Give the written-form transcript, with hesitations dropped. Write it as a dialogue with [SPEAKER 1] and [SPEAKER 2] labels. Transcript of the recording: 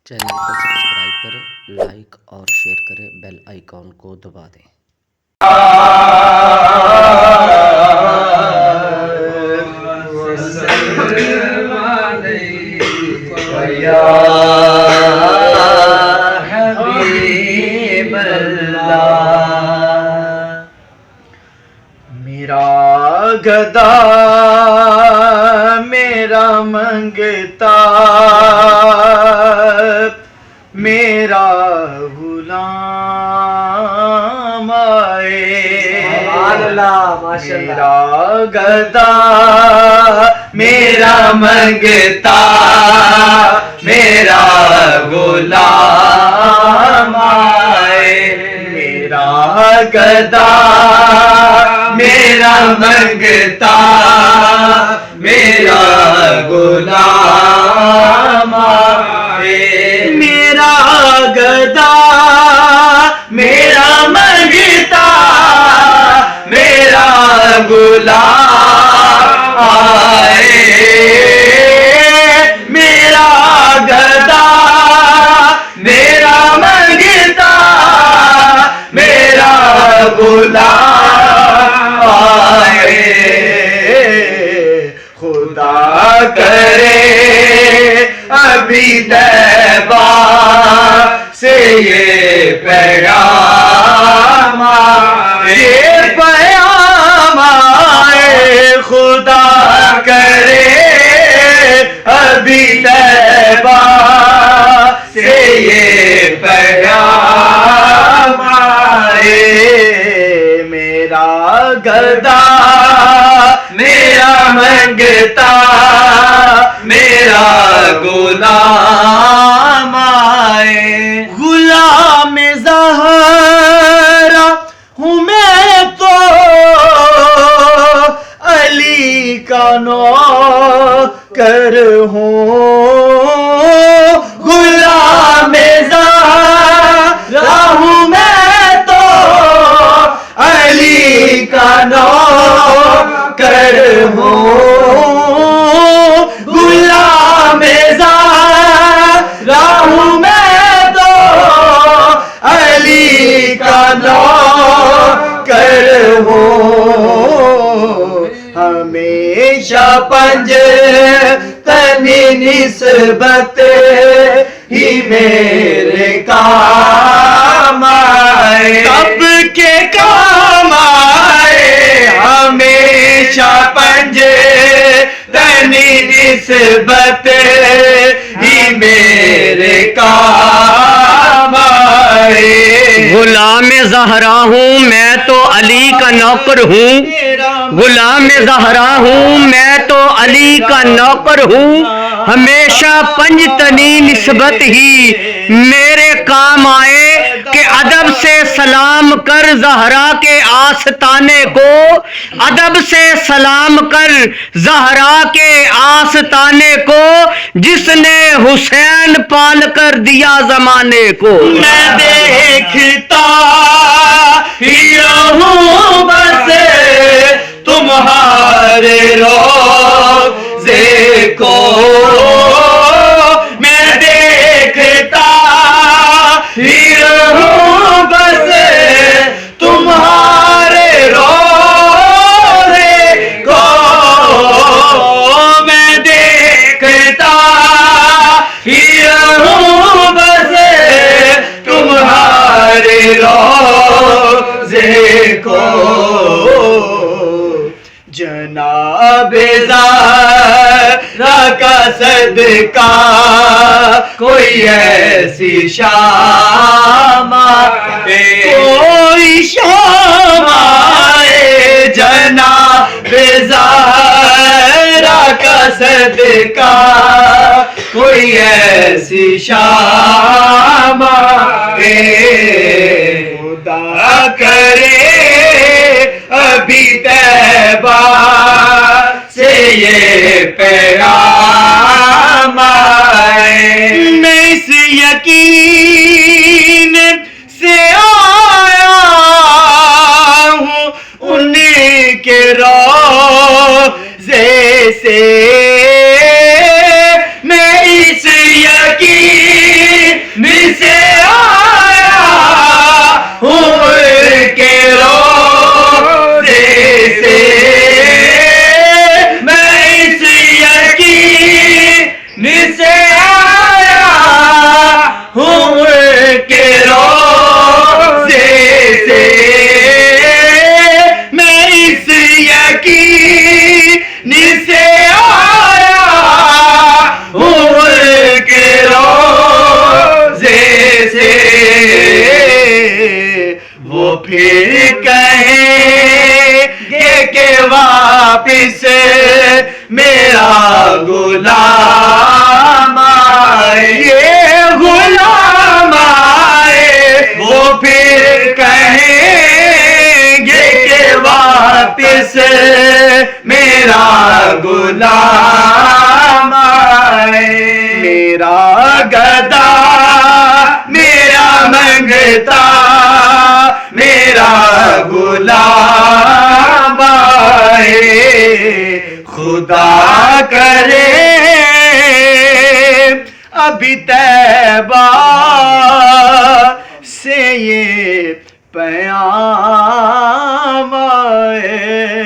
[SPEAKER 1] Channel کو subscribe کریں، like اور شیئر کریں، بیل آئیکن کو دبا دیں۔
[SPEAKER 2] میرا گدا میرا منگتا میرا غلام آئے، میرا گدا میرا منگتا میرا غلام آئے، میرا گدا میرا منگتا میرا غلام آئے، میرا گدا میرا منگتا میرا غلام آئے، میرا گدا میرا منگتا میرا غلام آئے، خدا کرے ابھی طیبہ سے یہ پیغام آئے، یہ پیغام آئے، خدا کرے ابھی طیبہ سے یہ پیغام آئے، میرا گدا میرا منگتا میرا غلام آئے، غلام زہرا ہوں میں تو علی کا نوکر ہوں، غلام زہرا ہوں میں تو علی کا نوکر ہوں، غلام زہرا ہوں میں تو علی کا نوکر ہوں، ہمیشہ پنج تنی نسبت ہی میرے کام آئے، سب کے کام آئے، ہمیشہ پنج تنی نسبت ہی میرے کام آئے،
[SPEAKER 3] غلام زہرا ہوں میں تو علی کا نوکر ہوں، غلام زہرا ہوں میں تو علی کا نوکر ہوں، ہمیشہ پنجتنی نسبت ہی میرے کام آئے، کہ ادب سے سلام کر زہرا کے آستانے کو، ادب سے سلام کر زہرا کے آستانے کو، جس نے حسین پال کر دیا زمانے کو،
[SPEAKER 2] میں دیکھتا ہی رہوں بس تمہارے روضے کو، میں دیکھتا ہی رہوں بس تمہارے روضے کو، میں دیکھتا ہی رہوں بس تمہارے روضے کو، جناب زہرا کا صدقہ کوئی ایسی شام آئے، کوئی شام آئے، جناب زہرا کا صدقہ کوئی ایسی شام آئے، خدا کرے ابھی طیبہ سے یہ پیغام آئے، میں اس یقین سے آیا ہوں ان کے روضے سے، میں اس یقین پھر کہیں گے کہ واپس میرا غلام آئے، یہ غلام آئے، وہ پھر کہیں گے کہ واپس میرا غلام آئے، میرا گدا میرا منگتا میرا غلام آئے، خدا کرے ابھی طیبہ سے یہ پیام آئے۔